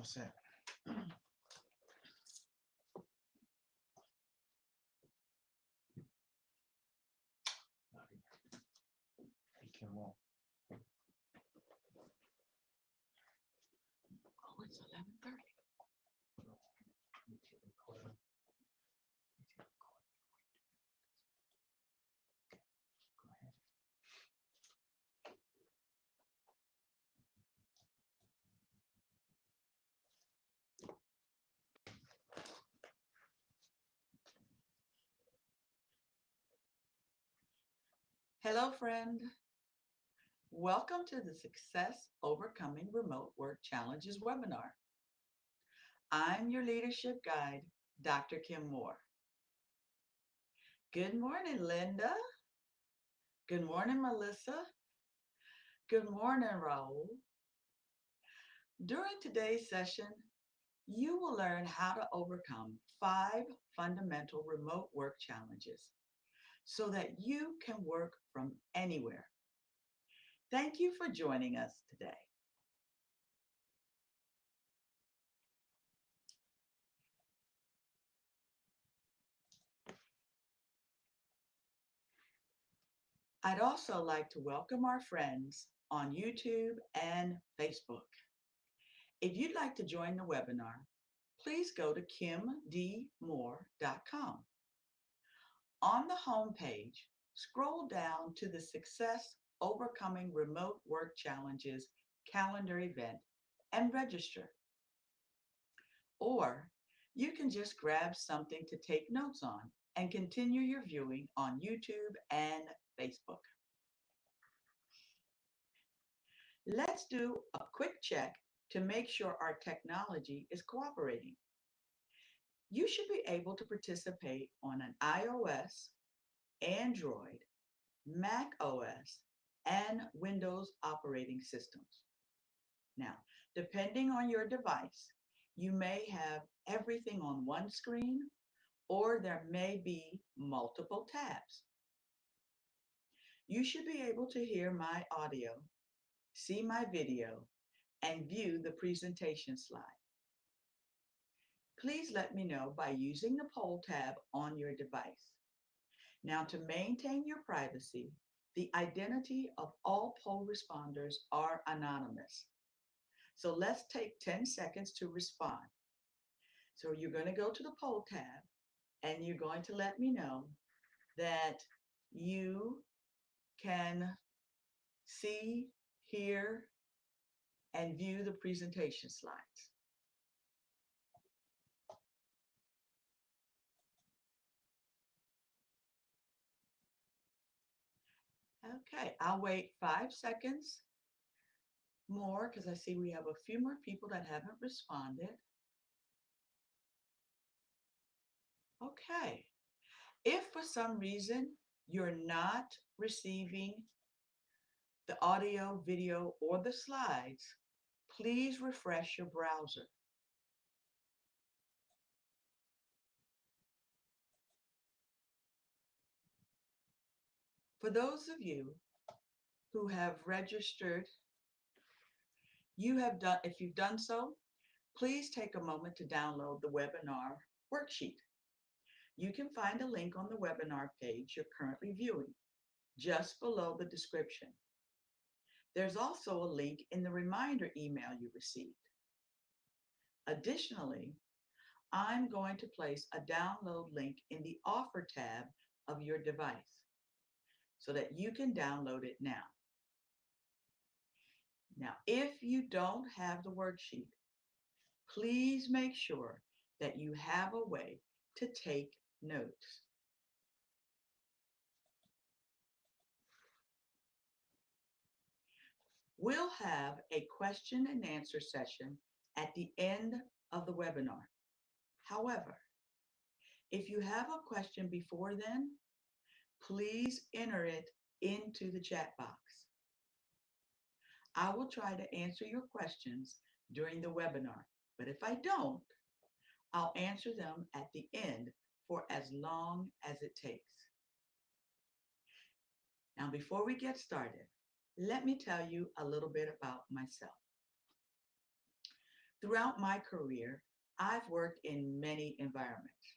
All set. Hey, Kim Wall. Oh, it's 11:30. Hello, friend. Welcome to the Success Overcoming Remote Work Challenges webinar. I'm your leadership guide, Dr. Kim Moore. Good morning, Linda. Good morning, Melissa. Good morning, Raul. During today's session, you will learn how to overcome 5 fundamental remote work challenges so that you can work from anywhere. Thank you for joining us today. I'd also like to welcome our friends on YouTube and Facebook. If you'd like to join the webinar, please go to kimdmoore.com. On the home page, scroll down to the Success Overcoming Remote Work Challenges calendar event and register. Or you can just grab something to take notes on and continue your viewing on YouTube and Facebook. Let's do a quick check to make sure our technology is cooperating. You should be able to participate on an iOS, Android, Mac OS, and Windows operating systems. Now, depending on your device, you may have everything on one screen, or there may be multiple tabs. You should be able to hear my audio, see my video, and view the presentation slide. Please let me know by using the poll tab on your device. Now, to maintain your privacy, the identity of all poll responders are anonymous. So let's take 10 seconds to respond. So you're going to go to the poll tab and you're going to let me know that you can see, hear, and view the presentation slides. Okay, I'll wait 5 seconds more because I see we have a few more people that haven't responded. Okay, if for some reason you're not receiving the audio, video, or the slides, please refresh your browser. For those of you who have registered, if you've done so, please take a moment to download the webinar worksheet. You can find a link on the webinar page you're currently viewing, just below the description. There's also a link in the reminder email you received. Additionally, I'm going to place a download link in the offer tab of your device so that you can download it now. Now, if you don't have the worksheet, please make sure that you have a way to take notes. We'll have a question and answer session at the end of the webinar. However, if you have a question before then, please enter it into the chat box. I will try to answer your questions during the webinar, but if I don't, I'll answer them at the end for as long as it takes. Now, before we get started, let me tell you a little bit about myself. Throughout my career, I've worked in many environments.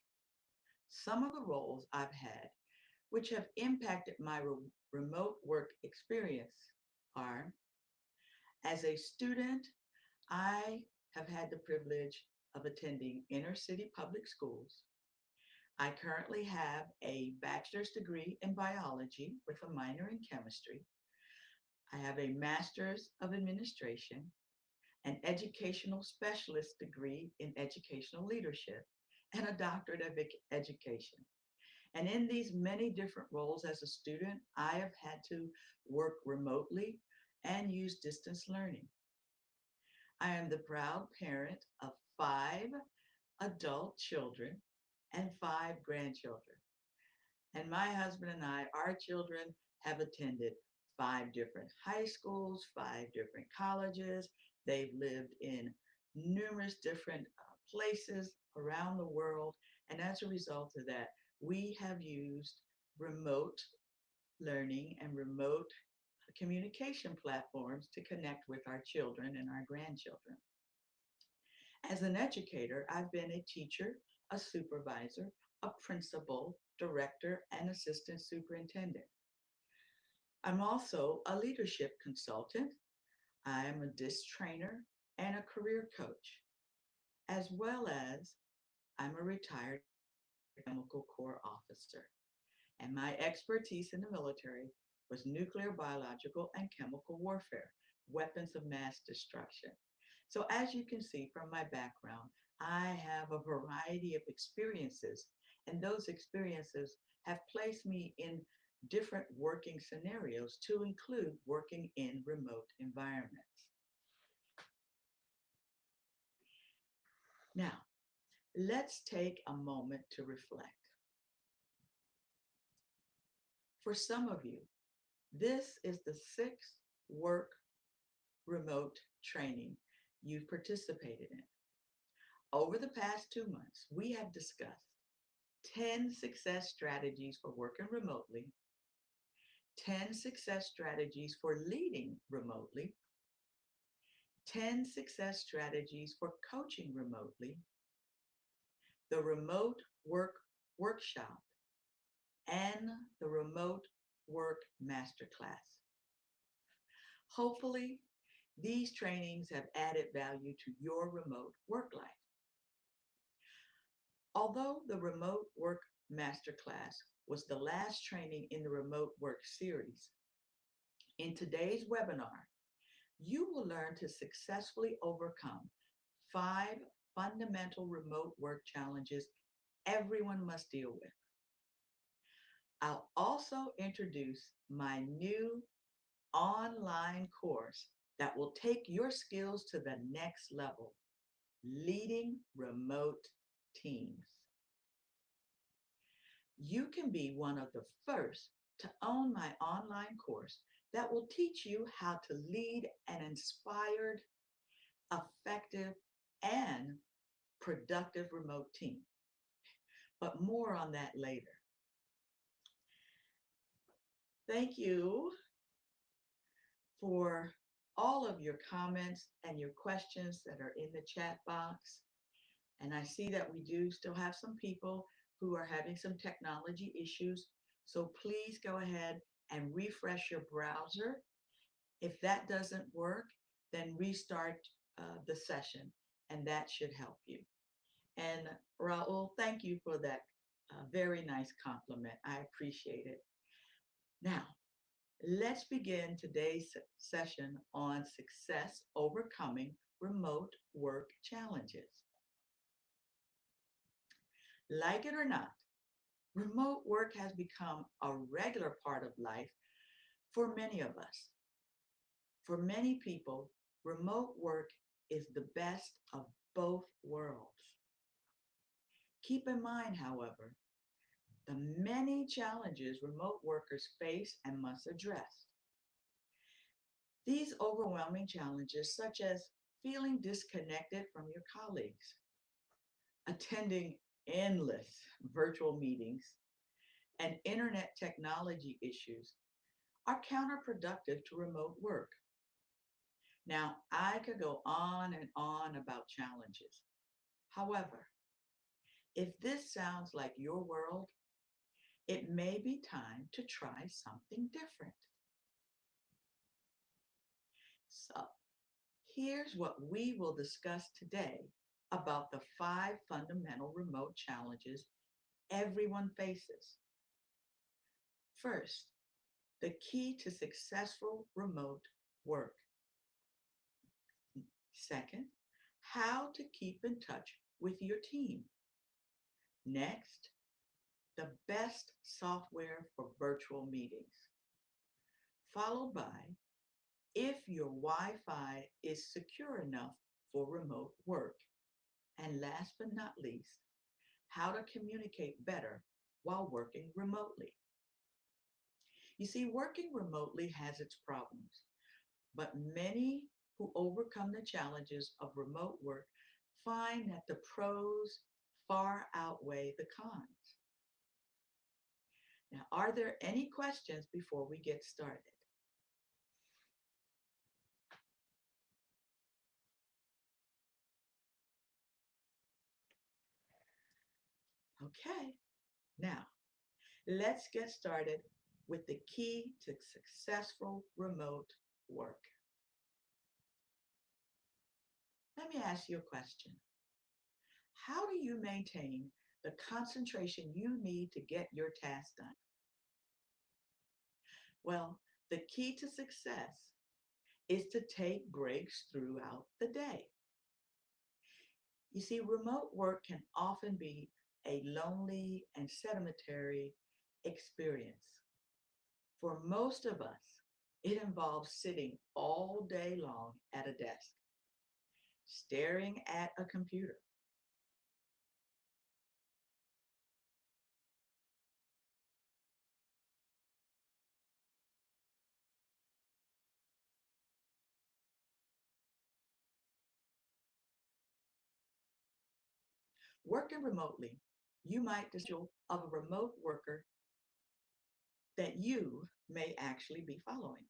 Some of the roles I've had, which have impacted my remote work experience, are as a student, I have had the privilege of attending inner city public schools. I currently have a bachelor's degree in biology with a minor in chemistry. I have a master's of administration, an educational specialist degree in educational leadership, and a doctorate of education. And in these many different roles as a student, I have had to work remotely and use distance learning. I am the proud parent of five adult children and five grandchildren. And my husband and I, our children have attended five different high schools, five different colleges. They've lived in numerous different places around the world. And as a result of that, we have used remote learning and remote communication platforms to connect with our children and our grandchildren. As an educator, I've been a teacher, a supervisor, a principal, director, and assistant superintendent. I'm also a leadership consultant. I am a DISC trainer and a career coach, as well as I'm a retired chemical corps officer. And my expertise in the military was nuclear, biological, and chemical warfare, weapons of mass destruction. So, as you can see from my background, I have a variety of experiences, and those experiences have placed me in different working scenarios to include working in remote environments. Now, let's take a moment to reflect. For some of you, this is the sixth work remote training you've participated in. Over the past 2 months, we have discussed 10 success strategies for working remotely, 10 success strategies for leading remotely, 10 success strategies for coaching remotely, the remote work workshop, and the remote work masterclass. Hopefully, these trainings have added value to your remote work life. Although the remote work masterclass was the last training in the remote work series, in today's webinar, you will learn to successfully overcome five fundamental remote work challenges everyone must deal with. I'll also introduce my new online course that will take your skills to the next level, leading remote teams. You can be one of the first to own my online course that will teach you how to lead an inspired, effective, and productive remote team. But more on that later. Thank you for all of your comments and your questions that are in the chat box. And I see that we do still have some people who are having some technology issues. So please go ahead and refresh your browser. If that doesn't work, then restart the session, and that should help you. And Raul, thank you for that very nice compliment. I appreciate it. Now, let's begin today's session on success overcoming remote work challenges. Like it or not, remote work has become a regular part of life for many of us. For many people, remote work is the best of both worlds. Keep in mind, however, the many challenges remote workers face and must address. These overwhelming challenges, such as feeling disconnected from your colleagues, attending endless virtual meetings, and internet technology issues, are counterproductive to remote work. Now, I could go on and on about challenges. However, if this sounds like your world, it may be time to try something different. So, here's what we will discuss today about the 5 fundamental remote challenges everyone faces. First, the key to successful remote work. Second, how to keep in touch with your team. Next, the best software for virtual meetings. Followed by, if your Wi Fi is secure enough for remote work. And last but not least, how to communicate better while working remotely. You see, working remotely has its problems, but many who overcome the challenges of remote work find that the pros far outweigh the cons. Now, are there any questions before we get started? Okay, now let's get started with the key to successful remote work. Let me ask you a question. How do you maintain the concentration you need to get your task done? Well, the key to success is to take breaks throughout the day. You see, remote work can often be a lonely and sedentary experience. For most of us, it involves sitting all day long at a desk, staring at a computer. Working remotely, you might schedule of a remote worker that you may actually be following.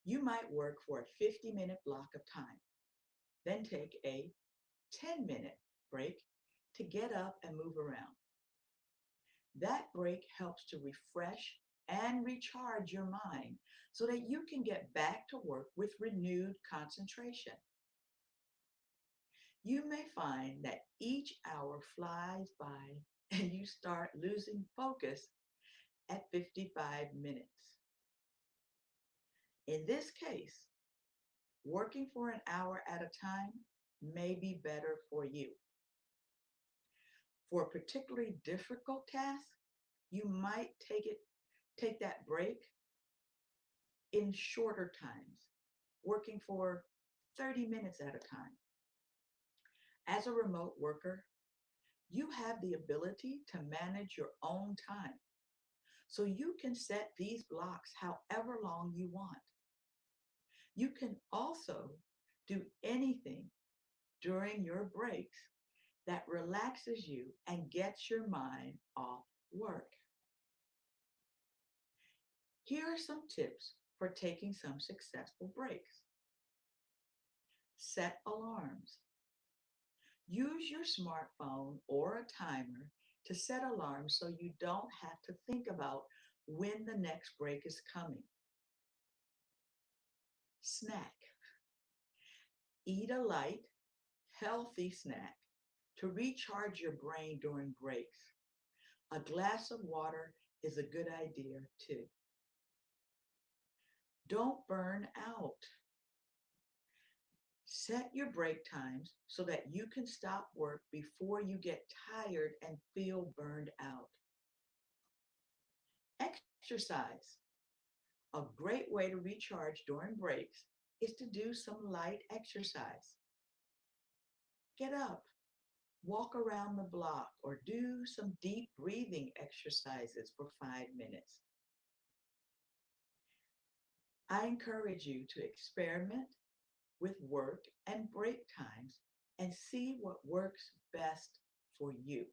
You might work for a 50-minute block of time, then take a 10-minute break to get up and move around. That break helps to refresh and recharge your mind so that you can get back to work with renewed concentration. You may find that each hour flies by and you start losing focus at 55 minutes. In this case, working for an hour at a time may be better for you. For a particularly difficult task, you might take that break in shorter times, working for 30 minutes at a time. As a remote worker, you have the ability to manage your own time. So you can set these blocks however long you want. You can also do anything during your breaks that relaxes you and gets your mind off work. Here are some tips for taking some successful breaks. Set alarms. Use your smartphone or a timer to set alarms so you don't have to think about when the next break is coming. Snack. Eat a light, healthy snack to recharge your brain during breaks. A glass of water is a good idea too. Don't burn out. Set your break times so that you can stop work before you get tired and feel burned out. Exercise. A great way to recharge during breaks is to do some light exercise. Get up, walk around the block, or do some deep breathing exercises for 5 minutes. I encourage you to experiment with work and break times and see what works best for you.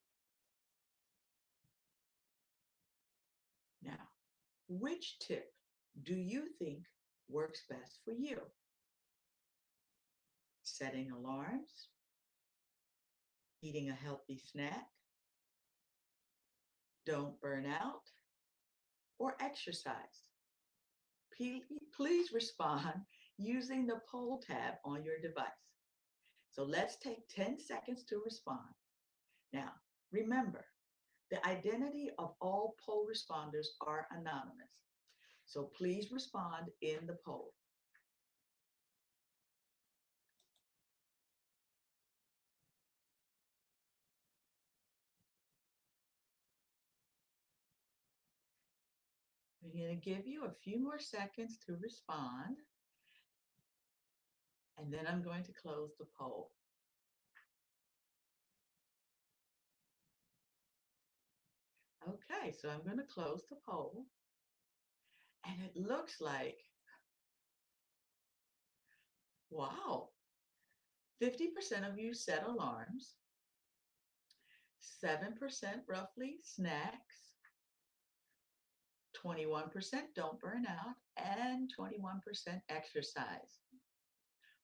Now, which tip do you think works best for you? setting alarms, eating a healthy snack, don't burn out, or exercise? Please respond using the poll tab on your device. So let's take 10 seconds to respond. Now, remember, the identity of all poll responders are anonymous. So please respond in the poll. I'm going to give you a few more seconds to respond, and then I'm going to close the poll. Okay, so I'm going to close the poll, and it looks like, wow, 50% of you set alarms, 7% roughly snacks, 21% don't burn out, and 21% exercise.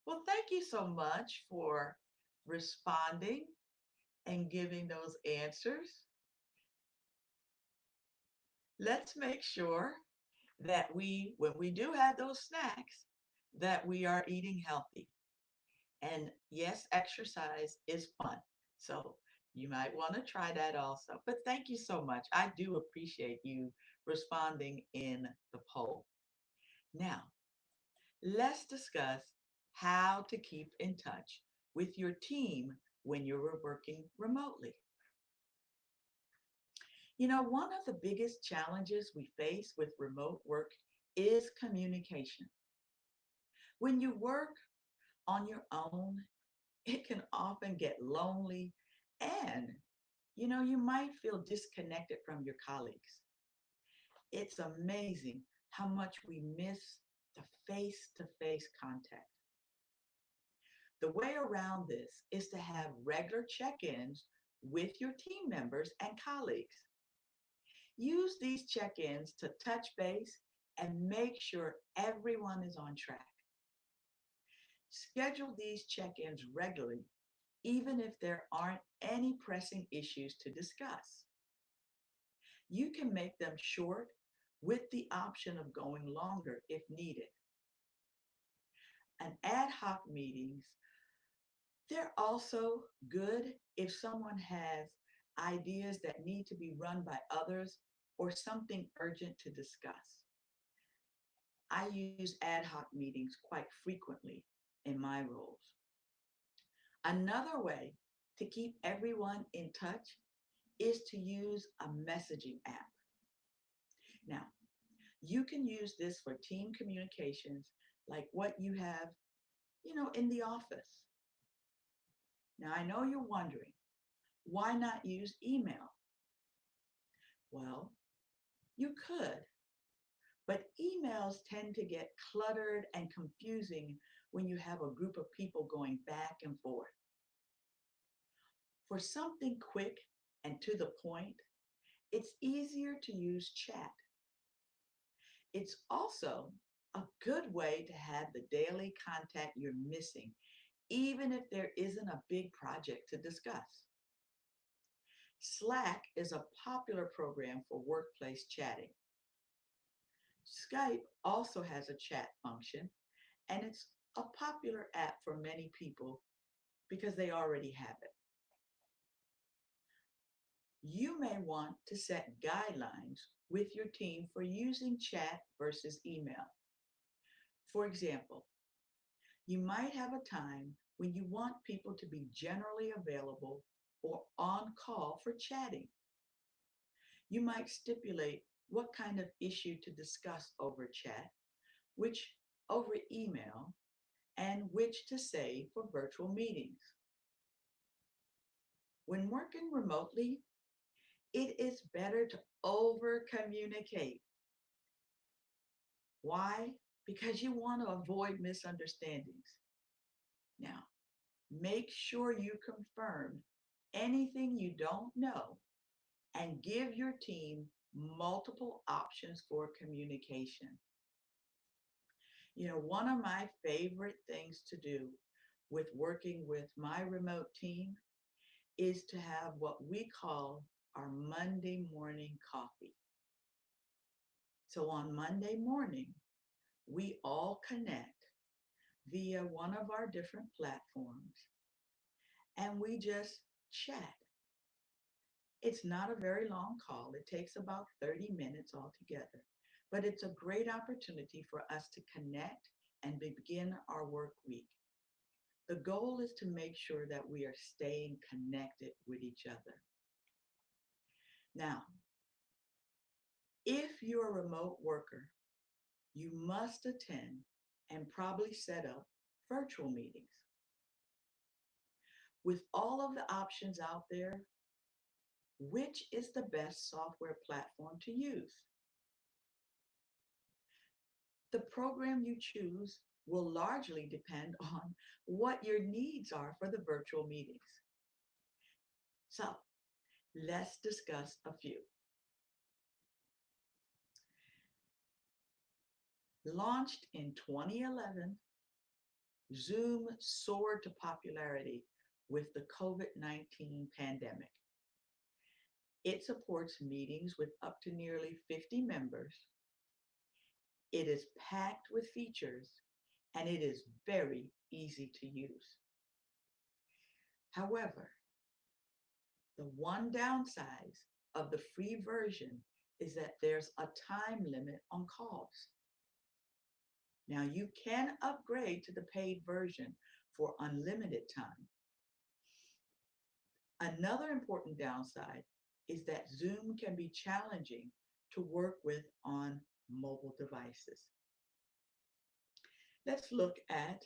Well, thank you so much for responding and giving those answers. Let's make sure that when we do have those snacks, that we are eating healthy. And yes, exercise is fun. So you might want to try that also. But thank you so much. I do appreciate you responding in the poll. Now, let's discuss how to keep in touch with your team when you're working remotely. You know, one of the biggest challenges we face with remote work is communication. When you work on your own, it can often get lonely and you might feel disconnected from your colleagues. It's amazing how much we miss the face-to-face contact. The way around this is to have regular check-ins with your team members and colleagues. Use these check-ins to touch base and make sure everyone is on track. Schedule these check-ins regularly, even if there aren't any pressing issues to discuss. You can make them short with the option of going longer if needed. And ad hoc meetings, they're also good if someone has ideas that need to be run by others or something urgent to discuss. I use ad hoc meetings quite frequently in my roles. Another way to keep everyone in touch is to use a messaging app. Now, you can use this for team communications like what you have, in the office. Now, I know you're wondering, why not use email? Well, you could, but emails tend to get cluttered and confusing when you have a group of people going back and forth. For something quick and to the point, it's easier to use chat. It's also a good way to have the daily contact you're missing, even if there isn't a big project to discuss. Slack is a popular program for workplace chatting. Skype also has a chat function, and it's a popular app for many people because they already have it. You may want to set guidelines with your team for using chat versus email. For example, you might have a time when you want people to be generally available or on call for chatting. You might stipulate what kind of issue to discuss over chat, which over email, and which to save for virtual meetings. When working remotely, it is better to over communicate. Why? Because you want to avoid misunderstandings. Now, make sure you confirm anything you don't know and give your team multiple options for communication. One of my favorite things to do with working with my remote team is to have what we call our Monday morning coffee. So on Monday morning, we all connect via one of our different platforms and we just chat. It's not a very long call. It takes about 30 minutes altogether, but it's a great opportunity for us to connect and begin our work week. The goal is to make sure that we are staying connected with each other. Now, if you're a remote worker, you must attend and probably set up virtual meetings. With all of the options out there, which is the best software platform to use? The program you choose will largely depend on what your needs are for the virtual meetings. So let's discuss a few. Launched in 2011, Zoom soared to popularity with the COVID-19 pandemic. It supports meetings with up to nearly 50 members. It is packed with features and it is very easy to use. However, the one downside of the free version is that there's a time limit on calls. Now you can upgrade to the paid version for unlimited time. Another important downside is that Zoom can be challenging to work with on mobile devices. Let's look at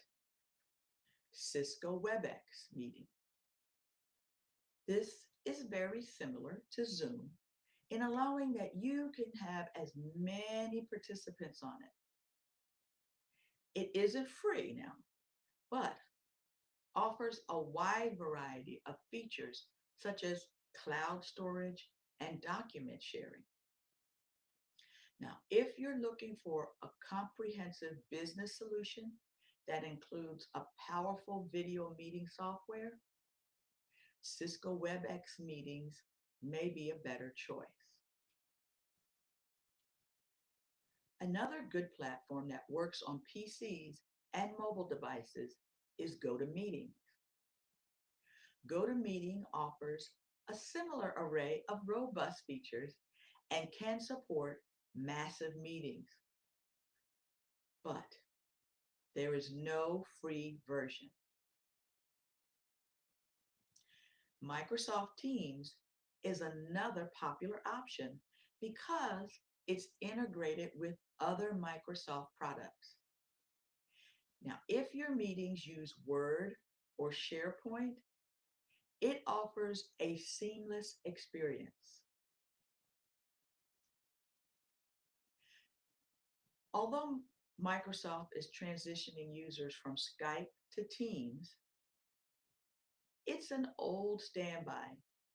Cisco WebEx meeting. This is very similar to Zoom in allowing that you can have as many participants on it. It isn't free now, but offers a wide variety of features such as cloud storage and document sharing. Now, if you're looking for a comprehensive business solution that includes a powerful video meeting software, Cisco WebEx Meetings may be a better choice. Another good platform that works on PCs and mobile devices is GoToMeeting. GoToMeeting offers a similar array of robust features and can support massive meetings. But there is no free version. Microsoft Teams is another popular option because it's integrated with other Microsoft products. Now, if your meetings use Word or SharePoint, it offers a seamless experience. Although Microsoft is transitioning users from Skype to Teams, it's an old standby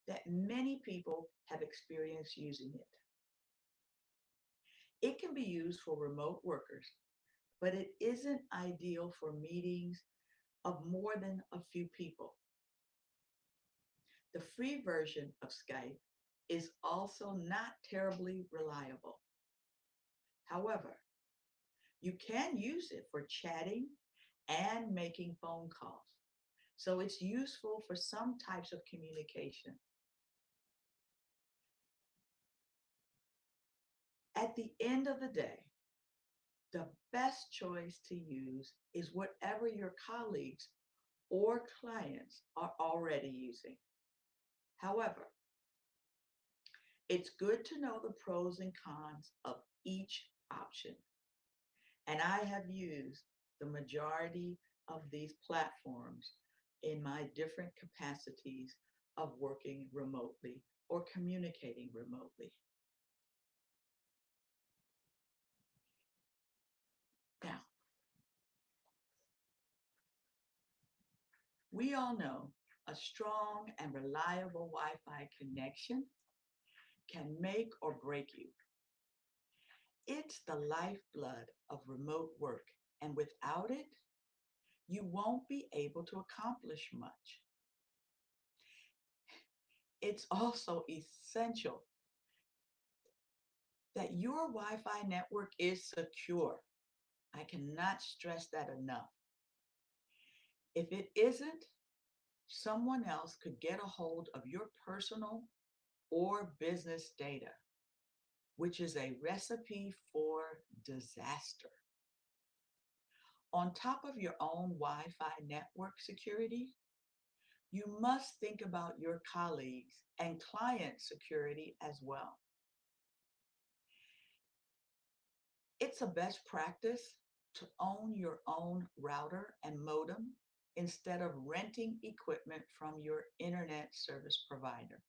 that many people have experienced using it. It can be used for remote workers, but it isn't ideal for meetings of more than a few people. The free version of Skype is also not terribly reliable. However, you can use it for chatting and making phone calls. So it's useful for some types of communication. At the end of the day, the best choice to use is whatever your colleagues or clients are already using. However, it's good to know the pros and cons of each option. And I have used the majority of these platforms in my different capacities of working remotely or communicating remotely. Now, we all know a strong and reliable Wi-Fi connection can make or break you. It's the lifeblood of remote work, and without it, you won't be able to accomplish much. It's also essential that your Wi-Fi network is secure. I cannot stress that enough. If it isn't, someone else could get a hold of your personal or business data, which is a recipe for disaster. On top of your own Wi-Fi network security, you must think about your colleagues and client security as well. It's a best practice to own your own router and modem instead of renting equipment from your internet service provider.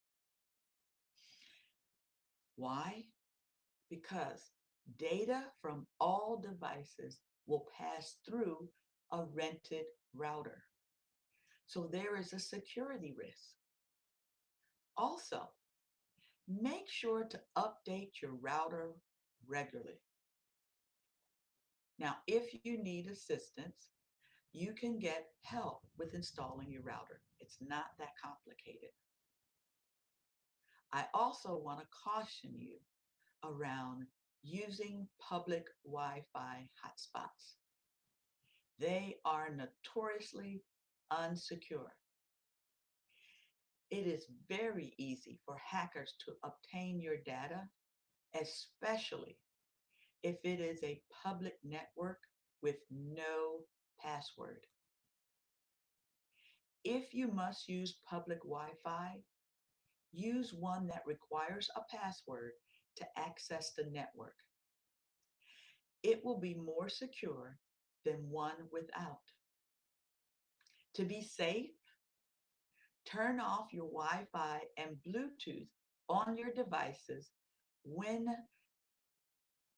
Why? Because data from all devices will pass through a rented router. So there is a security risk. Also, make sure to update your router regularly. Now, if you need assistance, you can get help with installing your router. It's not that complicated. I also want to caution you around using public Wi-Fi hotspots. They are notoriously unsecure. It is very easy for hackers to obtain your data, especially if it is a public network with no password. If you must use public Wi-Fi, use one that requires a password to access the network. It will be more secure than one without. To be safe, turn off your Wi-Fi and Bluetooth on your devices when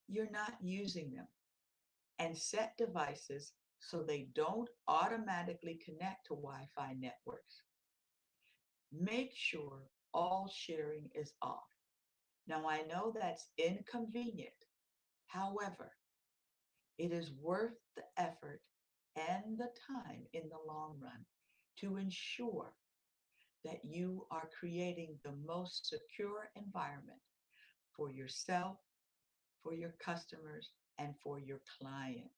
you're not using them, and set devices so they don't automatically connect to Wi-Fi networks. Make sure all sharing is off. Now, I know that's inconvenient. However, it is worth the effort and the time in the long run to ensure that you are creating the most secure environment for yourself, for your customers, and for your clients.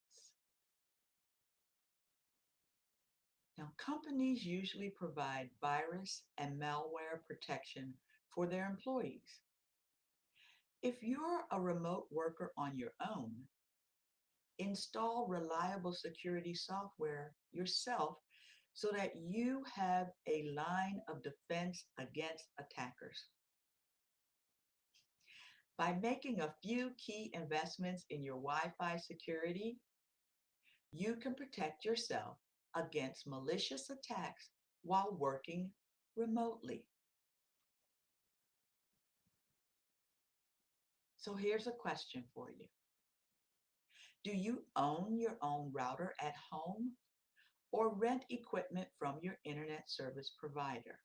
Now, companies usually provide virus and malware protection for their employees. If you're a remote worker on your own, install reliable security software yourself so that you have a line of defense against attackers. By making a few key investments in your Wi-Fi security, you can protect yourself against malicious attacks while working remotely. So here's a question for you. Do you own your own router at home or rent equipment from your internet service provider?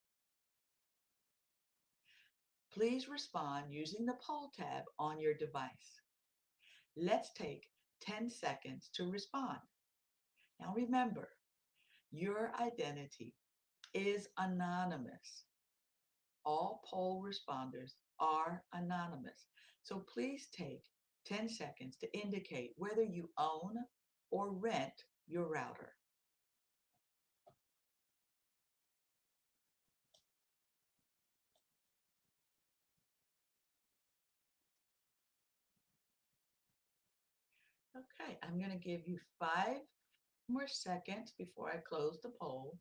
Please respond using the poll tab on your device. Let's take 10 seconds to respond. Now remember, your identity is anonymous. All poll responders are anonymous. So please take 10 seconds to indicate whether you own or rent your router. Okay, I'm going to give you 5 more seconds before I close the poll.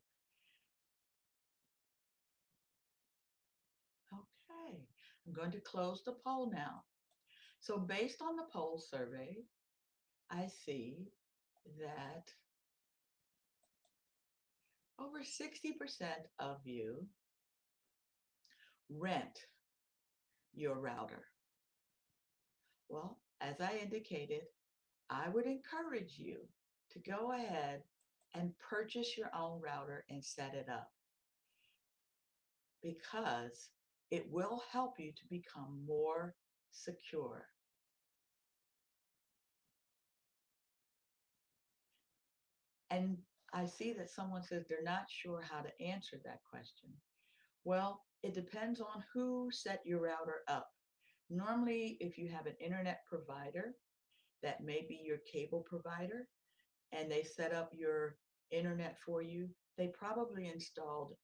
Okay, I'm going to close the poll now. So based on the poll survey, I see that over 60% of you rent your router. Well, as I indicated, I would encourage you to go ahead and purchase your own router and set it up, because it will help you to become more secure. And I see that someone says they're not sure how to answer that question. Well, it depends on who set your router up. Normally, if you have an internet provider, that may be your cable provider, and they set up your internet for you, they probably installed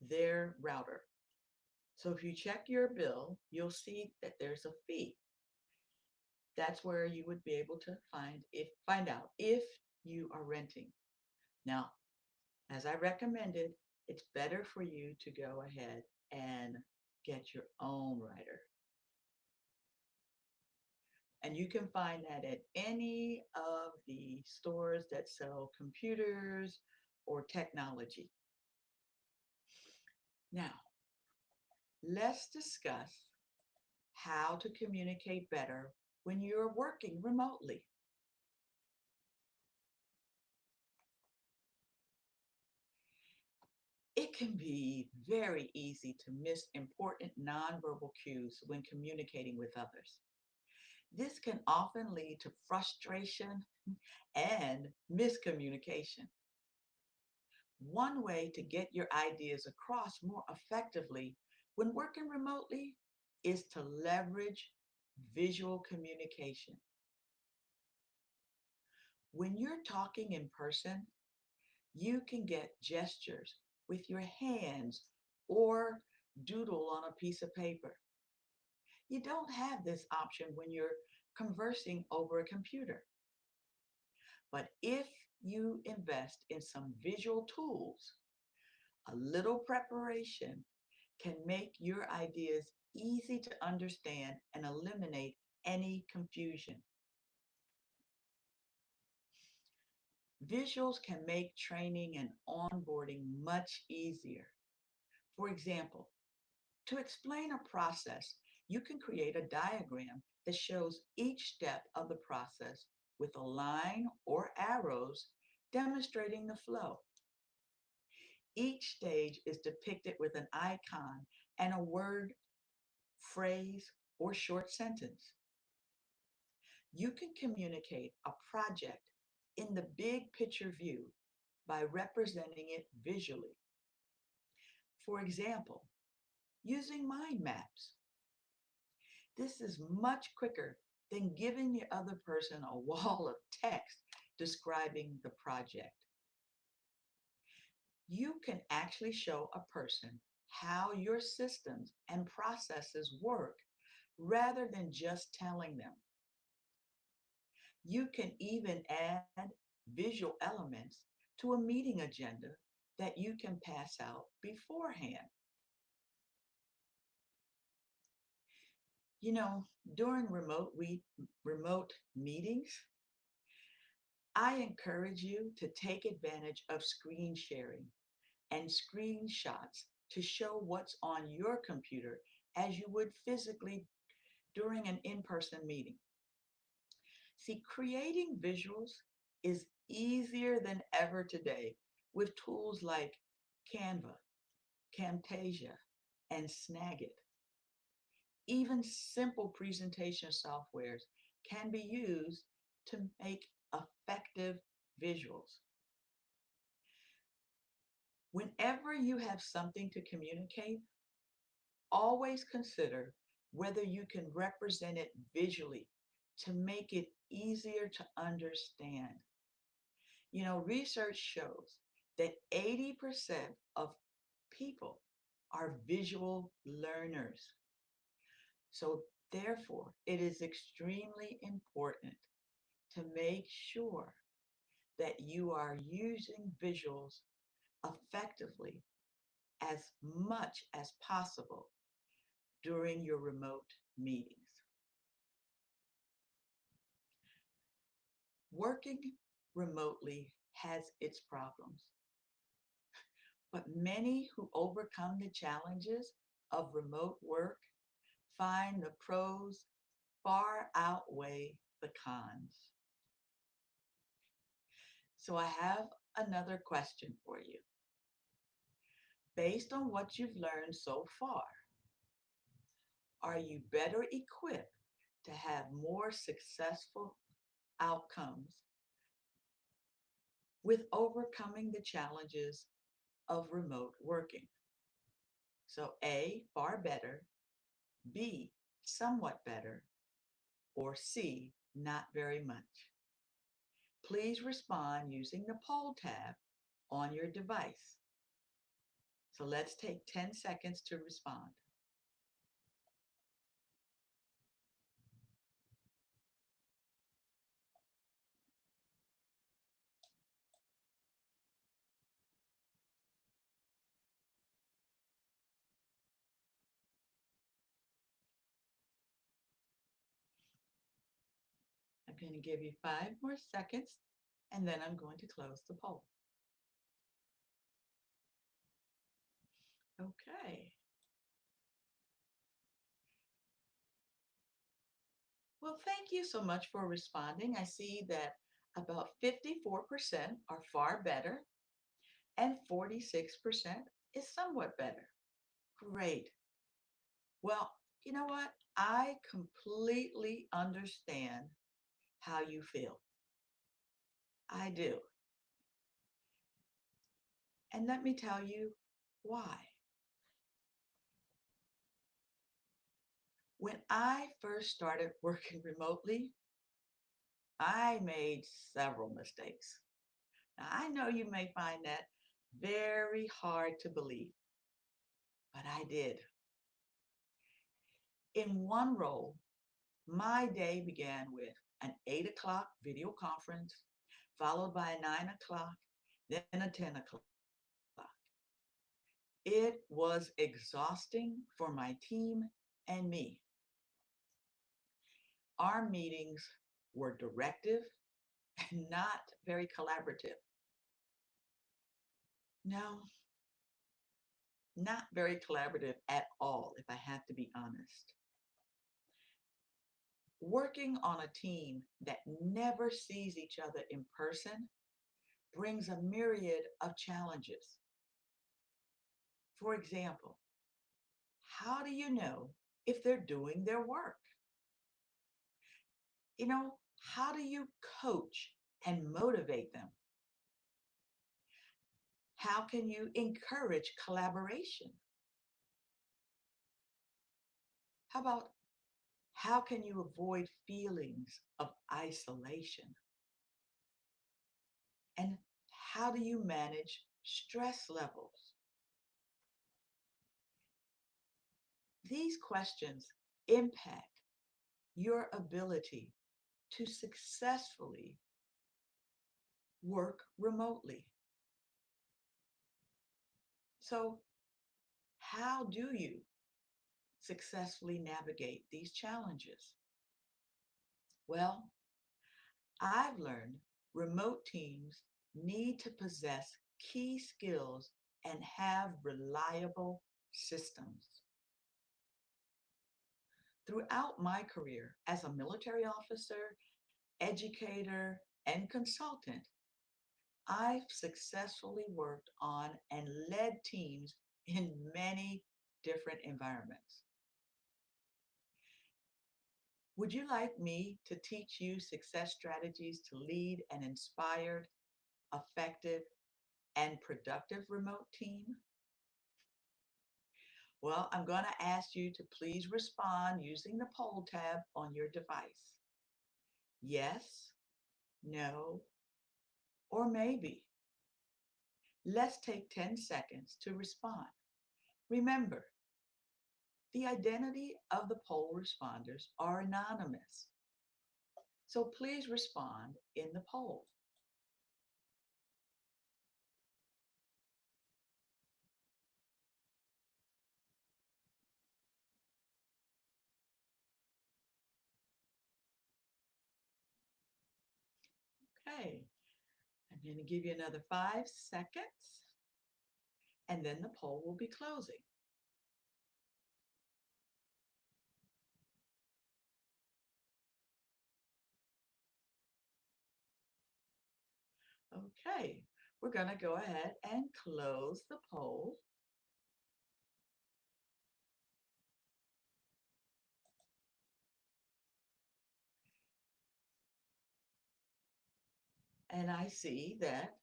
their router. So if you check your bill, you'll see that there's a fee. That's where you would be able to find out if you are renting. Now, as I recommended, it's better for you to go ahead and get your own router. And you can find that at any of the stores that sell computers or technology. Now, let's discuss how to communicate better when you're working remotely. It can be very easy to miss important nonverbal cues when communicating with others. This can often lead to frustration and miscommunication. One way to get your ideas across more effectively when working remotely is to leverage visual communication. When you're talking in person, you can get gestures with your hands or doodle on a piece of paper. You don't have this option when you're conversing over a computer. But if you invest in some visual tools, a little preparation can make your ideas easy to understand and eliminate any confusion. Visuals can make training and onboarding much easier. For example, to explain a process, you can create a diagram that shows each step of the process with a line or arrows demonstrating the flow. Each stage is depicted with an icon and a word, phrase, or short sentence. You can communicate a project in the big picture view by representing it visually. For example, using mind maps. This is much quicker than giving the other person a wall of text describing the project. You can actually show a person how your systems and processes work rather than just telling them. You can even add visual elements to a meeting agenda that you can pass out beforehand. You know, during remote meetings, I encourage you to take advantage of screen sharing and screenshots to show what's on your computer as you would physically during an in-person meeting. See, creating visuals is easier than ever today with tools like Canva, Camtasia, and Snagit. Even simple presentation softwares can be used to make effective visuals. Whenever you have something to communicate, always consider whether you can represent it visually to make it easier to understand. You know, research shows that 80% of people are visual learners. So, therefore, it is extremely important to make sure that you are using visuals effectively as much as possible during your remote meetings. Working remotely has its problems, but many who overcome the challenges of remote work find the pros far outweigh the cons. So I have another question for you. Based on what you've learned so far, are you better equipped to have more successful outcomes with overcoming the challenges of remote working. So A, far better, B, somewhat better, or C, not very much. Please respond using the poll tab on your device. So let's take 10 seconds to respond. I'm going to give you 5 more seconds and then I'm going to close the poll. Okay. Well, thank you so much for responding. I see that about 54% are far better and 46% is somewhat better. Great. Well, you know what? I completely understand how you feel. I do. And let me tell you why. When I first started working remotely, I made several mistakes. Now, I know you may find that very hard to believe, but I did. In one role, my day began with an 8 o'clock video conference, followed by a 9 o'clock, then a 10 o'clock. It was exhausting for my team and me. Our meetings were directive and not very collaborative. No, not very collaborative at all, if I have to be honest. Working on a team that never sees each other in person brings a myriad of challenges. For example, how do you know if they're doing their work? How do you coach and motivate them? How can you encourage collaboration? How about how can you avoid feelings of isolation? And how do you manage stress levels? These questions impact your ability to successfully work remotely. So, how do you successfully navigate these challenges? Well, I've learned remote teams need to possess key skills and have reliable systems. Throughout my career as a military officer, educator, and consultant, I've successfully worked on and led teams in many different environments. Would you like me to teach you success strategies to lead an inspired, effective, and productive remote team? Well, I'm going to ask you to please respond using the poll tab on your device. Yes, no, or maybe. Let's take 10 seconds to respond. Remember, the identity of the poll responders are anonymous. So please respond in the poll. Okay, I'm going to give you another 5 seconds and then the poll will be closing. Okay, we're going to go ahead and close the poll. And I see that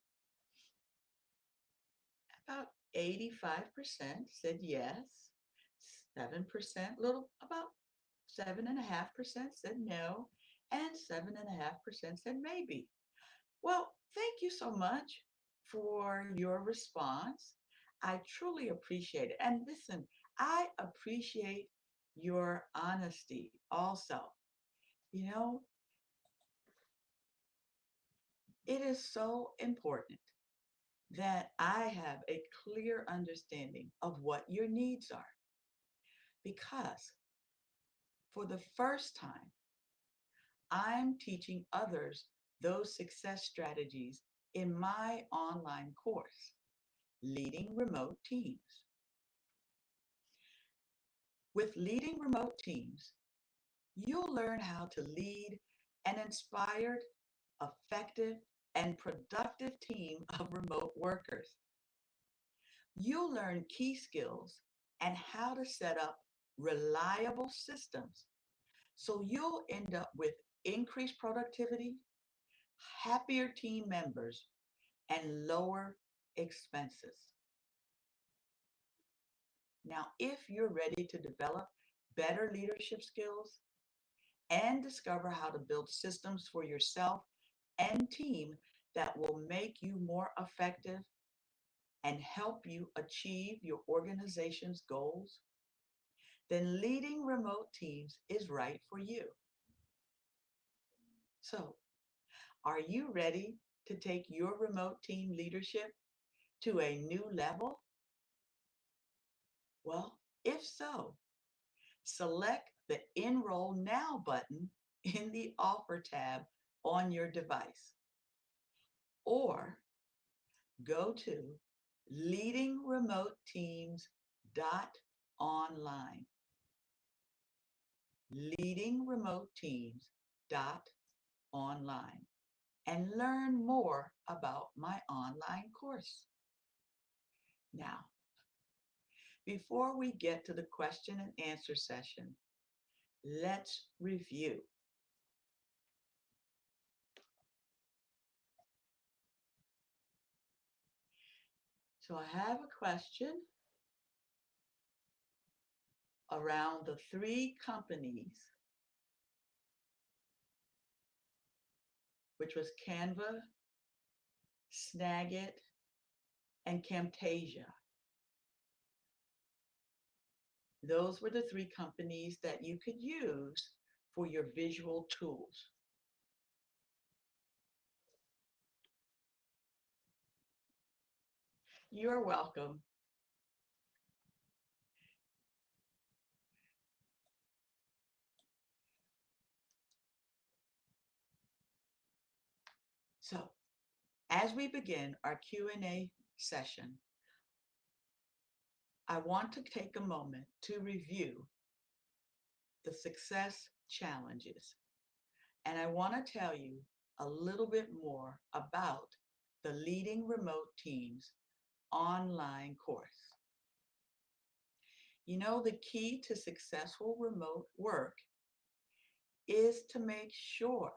85% said yes, 7%, little about 7.5% said no, and 7.5% said maybe. Well, thank you so much for your response. I truly appreciate it. And listen, I appreciate your honesty also. You know, it is so important that I have a clear understanding of what your needs are because for the first time, I'm teaching others those success strategies in my online course, Leading Remote Teams. With Leading Remote Teams, you'll learn how to lead an inspired, effective, and productive team of remote workers. You'll learn key skills and how to set up reliable systems so you'll end up with increased productivity, happier team members, and lower expenses. Now, if you're ready to develop better leadership skills and discover how to build systems for yourself and team that will make you more effective and help you achieve your organization's goals, then leading remote teams is right for you. So, are you ready to take your remote team leadership to a new level? Well, if so, select the Enroll Now button in the Offer tab on your device, or go to leadingremoteteams.online. Leadingremoteteams.online and learn more about my online course. Now, before we get to the question and answer session, let's review. So I have a question around the three companies, which was Canva, Snagit, and Camtasia. Those were the three companies that you could use for your visual tools. You're welcome. So, as we begin our Q&A session, I want to take a moment to review the success challenges. And I want to tell you a little bit more about the Leading Remote Teams online course. You know, the key to successful remote work is to make sure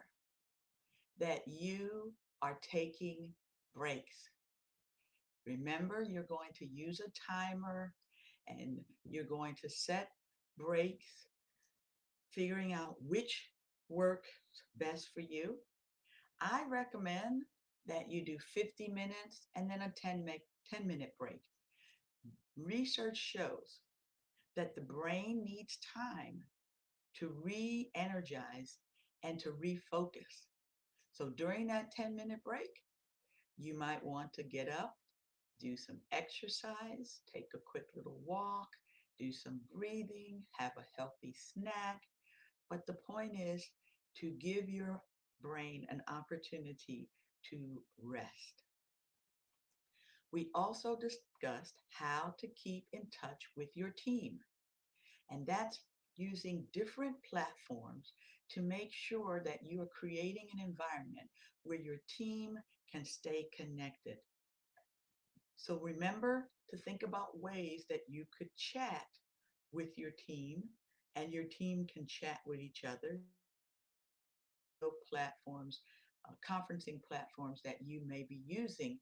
that you are taking breaks. Remember, you're going to use a timer and you're going to set breaks, figuring out which works best for you. I recommend that you do 50 minutes and then a 10-minute break. Research shows that the brain needs time to re-energize and to refocus. So during that 10-minute break, you might want to get up, do some exercise, take a quick little walk, do some breathing, have a healthy snack. But the point is to give your brain an opportunity to rest. We also discussed how to keep in touch with your team, and that's using different platforms to make sure that you are creating an environment where your team can stay connected. So remember to think about ways that you could chat with your team and your team can chat with each other. Platforms, conferencing platforms that you may be using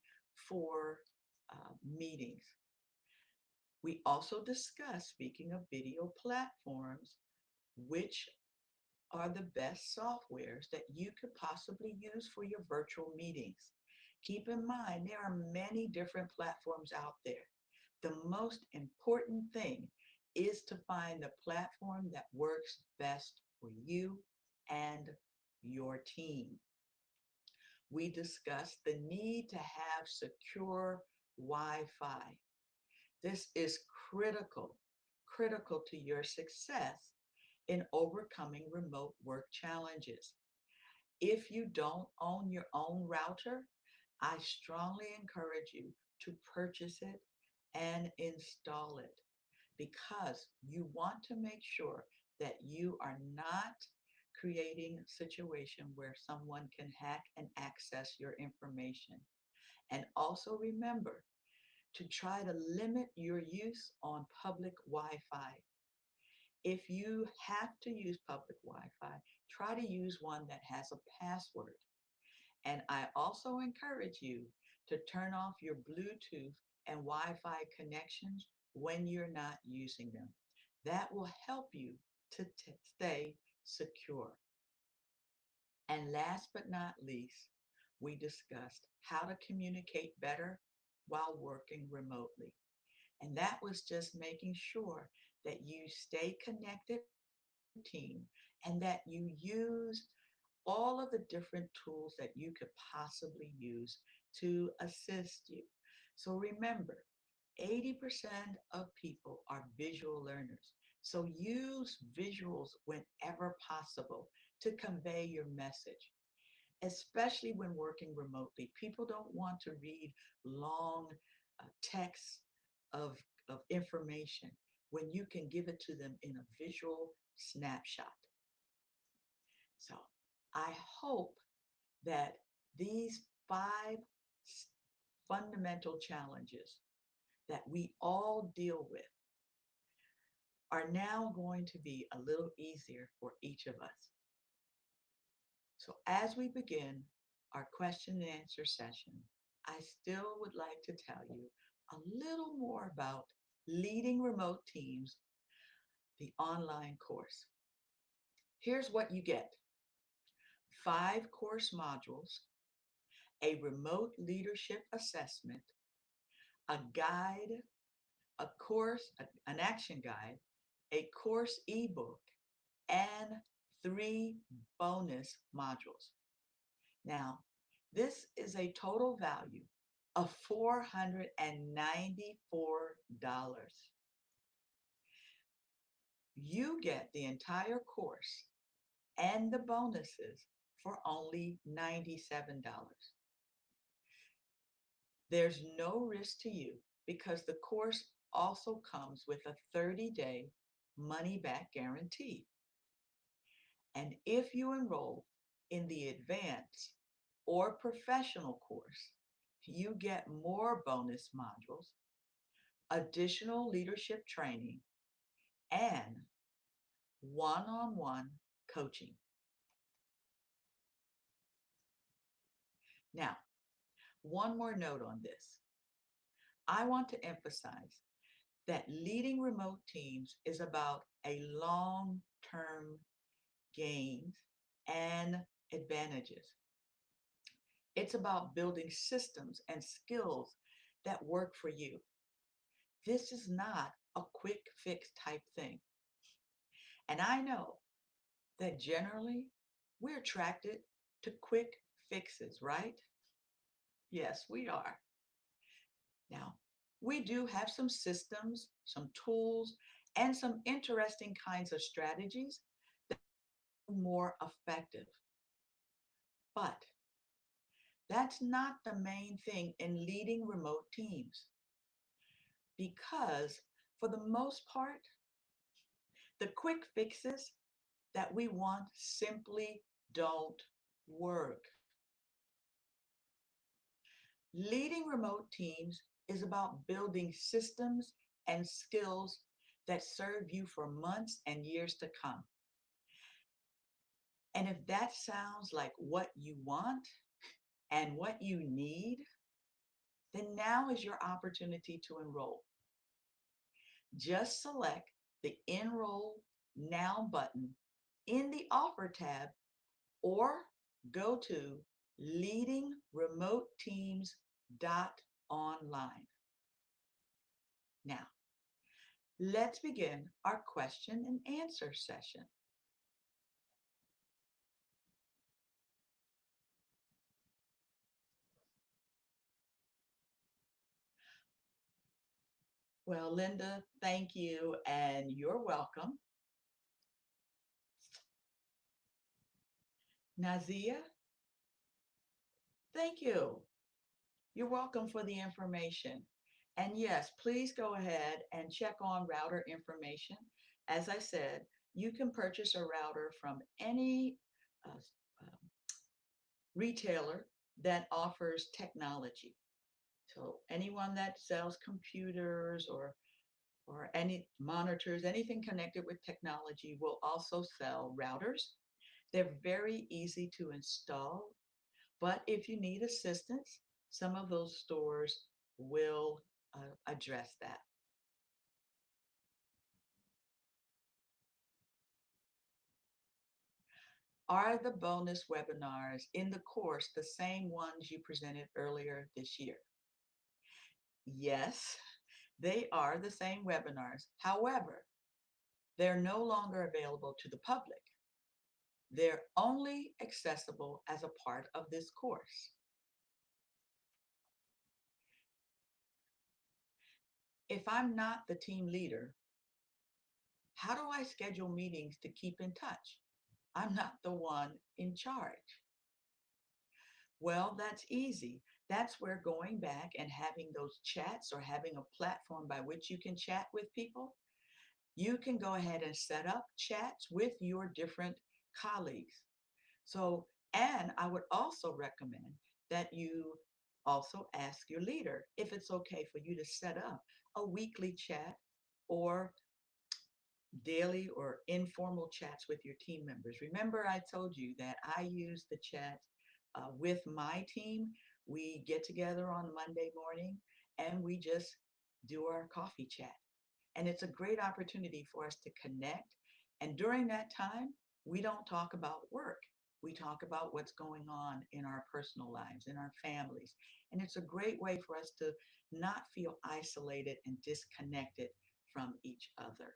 for meetings. We also discussed, speaking of video platforms, which are the best softwares that you could possibly use for your virtual meetings. Keep in mind, there are many different platforms out there. The most important thing is to find the platform that works best for you and your team. We discussed the need to have secure Wi Fi. This is critical to your success in overcoming remote work challenges. If you don't own your own router, I strongly encourage you to purchase it and install it because you want to make sure that you are not creating a situation where someone can hack and access your information. And also remember to try to limit your use on public Wi Fi. If you have to use public Wi Fi, try to use one that has a password. And I also encourage you to turn off your Bluetooth and Wi Fi connections when you're not using them. That will help you to stay secure. And last but not least, we discussed how to communicate better while working remotely. And that was just making sure that you stay connected with your team and that you use all of the different tools that you could possibly use to assist you. So remember, 80% of people are visual learners. So use visuals whenever possible to convey your message, especially when working remotely. People don't want to read long texts of, of information when you can give it to them in a visual snapshot. So I hope that these five fundamental challenges that we all deal with are now going to be a little easier for each of us. So as we begin our question and answer session, I still would like to tell you a little more about leading remote teams, the online course. Here's what you get: 5 course modules, a remote leadership assessment, a guide, a course, an action guide, a course ebook, and 3 bonus modules. Now, this is a total value of $494. You get the entire course and the bonuses for only $97. There's no risk to you because the course also comes with a 30-day money back guarantee. And if you enroll in the advanced or professional course, you get more bonus modules, additional leadership training, and one-on-one coaching. Now, one more note on this. I want to emphasize that leading remote teams is about a long-term gains and advantages. It's about building systems and skills that work for you. This is not a quick fix type thing. And I know that generally we're attracted to quick fixes, right? Yes, we are. Now, we do have some systems, some tools, and some interesting kinds of strategies that are more effective. But that's not the main thing in leading remote teams because, for the most part, the quick fixes that we want simply don't work. Leading remote teams is about building systems and skills that serve you for months and years to come. And if that sounds like what you want and what you need, then now is your opportunity to enroll. Just select the Enroll Now button in the Offer tab or go to leadingremoteteams.online. Now, let's begin our question and answer session. Well, Linda, thank you, and you're welcome. Nazia, thank you. You're welcome for the information. And yes, please go ahead and check on router information. As I said, you can purchase a router from any uh, retailer that offers technology. So anyone that sells computers or any monitors, anything connected with technology will also sell routers. They're very easy to install, but if you need assistance, some of those stores will address that. Are the bonus webinars in the course the same ones you presented earlier this year? Yes, they are the same webinars. However, they're no longer available to the public. They're only accessible as a part of this course. If I'm not the team leader, how do I schedule meetings to keep in touch? I'm not the one in charge. Well, that's easy. That's where going back and having those chats or having a platform by which you can chat with people, you can go ahead and set up chats with your different colleagues. So, and I would also recommend that you also ask your leader if it's okay for you to set up a weekly chat or daily or informal chats with your team members. Remember, I told you that I use the chat with my team. We get together on Monday morning and we just do our coffee chat. And it's a great opportunity for us to connect. And during that time, we don't talk about work. We talk about what's going on in our personal lives, in our families. And it's a great way for us to not feel isolated and disconnected from each other.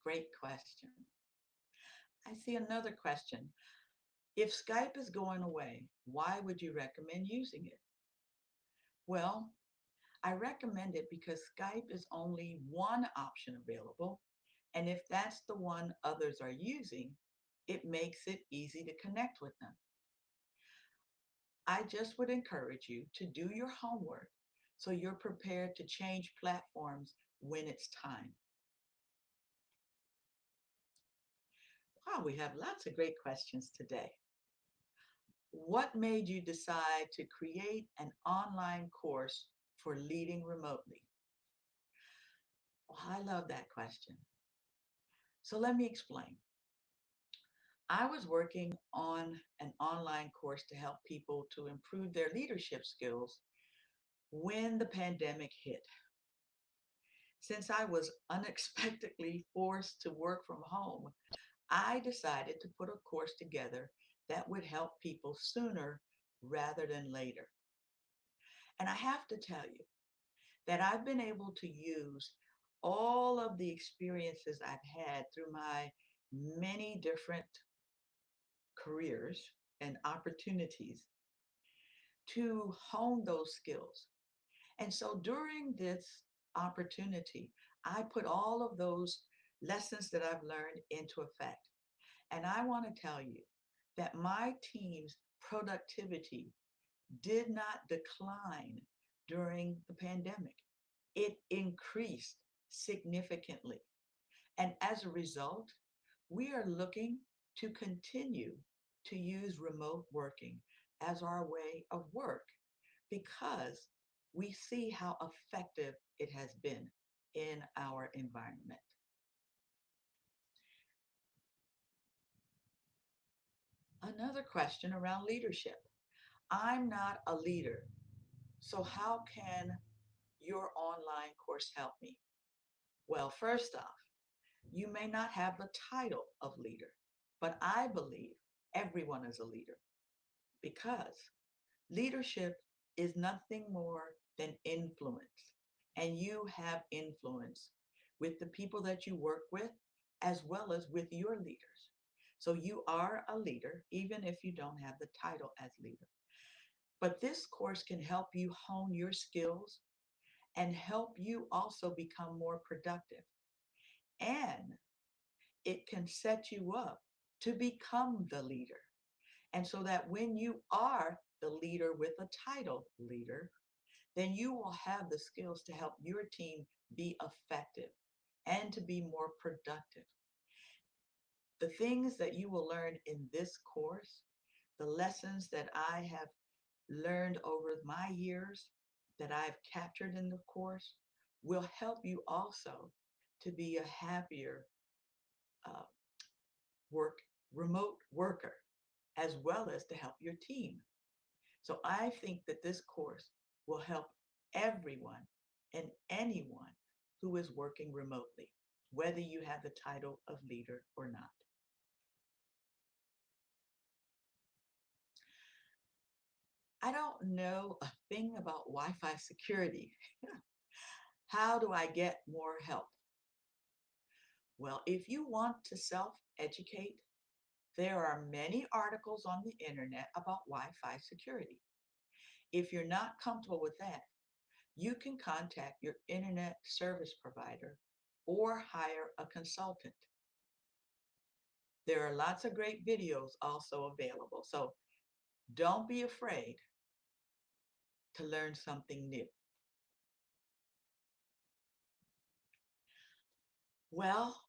Great question. I see another question. If Skype is going away, why would you recommend using it? Well, I recommend it because Skype is only one option available. And if that's the one others are using, it makes it easy to connect with them. I just would encourage you to do your homework so you're prepared to change platforms when it's time. Wow, we have lots of great questions today. What made you decide to create an online course for leading remotely? Well, I love that question. So let me explain. I was working on an online course to help people to improve their leadership skills when the pandemic hit. Since I was unexpectedly forced to work from home, I decided to put a course together that would help people sooner rather than later. And I have to tell you that I've been able to use all of the experiences I've had through my many different careers and opportunities to hone those skills. And so during this opportunity, I put all of those lessons that I've learned into effect. And I want to tell you that my team's productivity did not decline during the pandemic. It increased significantly. And as a result, we are looking to continue to use remote working as our way of work because we see how effective it has been in our environment. Another question around leadership. I'm not a leader, so how can your online course help me? Well, first off, you may not have the title of leader, but I believe everyone is a leader because leadership is nothing more than influence. And you have influence with the people that you work with as well as with your leaders. So you are a leader, even if you don't have the title as leader. But this course can help you hone your skills and help you also become more productive. And it can set you up to become the leader. And so that when you are the leader with a title leader, then you will have the skills to help your team be effective and to be more productive. The things that you will learn in this course, the lessons that I have learned over my years that I've captured in the course, will help you also to be a happier uh, work remote worker as well as to help your team. So I think that this course will help everyone and anyone who is working remotely, whether you have the title of leader or not. I don't know a thing about Wi-Fi security. How do I get more help? Well, if you want to self-educate, there are many articles on the internet about Wi-Fi security. If you're not comfortable with that, you can contact your internet service provider or hire a consultant. There are lots of great videos also available, so don't be afraid to learn something new. Well,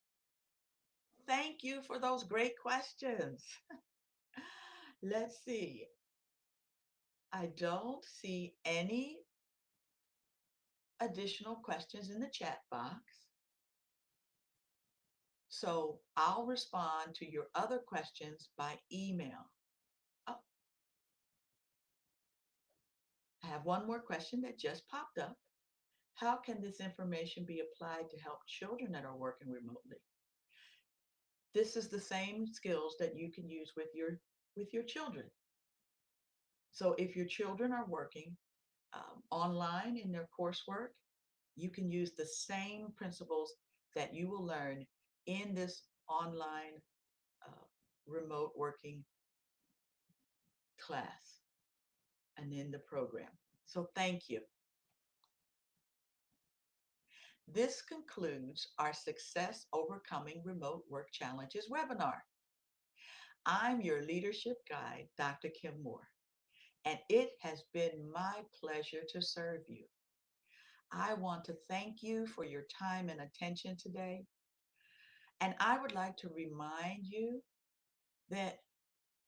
thank you for those great questions. Let's see. I don't see any additional questions in the chat box. So I'll respond to your other questions by email. Oh, I have one more question that just popped up. How can this information be applied to help children that are working remotely? This is the same skills that you can use with your children. So if your children are working online in their coursework, you can use the same principles that you will learn in this online uh, remote working class and in the program. So thank you. This concludes our Success Overcoming Remote Work Challenges webinar. I'm your leadership guide, Dr. Kim Moore, and it has been my pleasure to serve you. I want to thank you for your time and attention today. And I would like to remind you that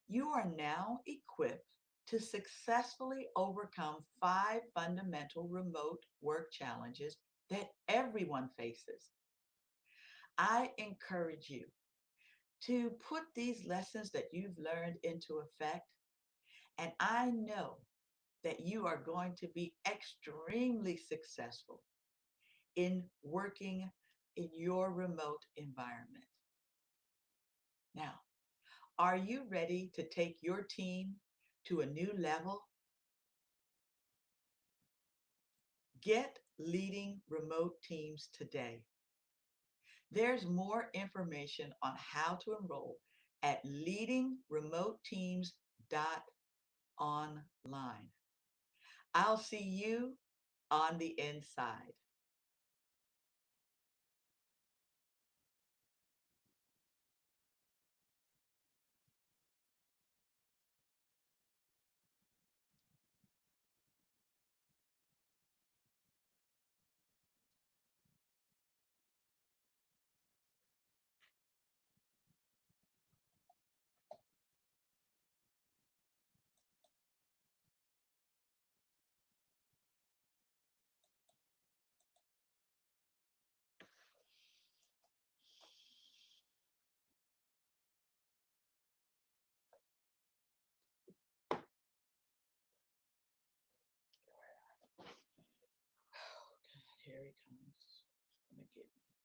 you are now equipped to successfully overcome 5 fundamental remote work challenges that everyone faces. I encourage you to put these lessons that you've learned into effect, and I know that you are going to be extremely successful in working in your remote environment. Now, are you ready to take your team to a new level? Get leading remote teams today. There's more information on how to enroll at leadingremoteteams.online. I'll see you on the inside. Here he comes. Gonna get me.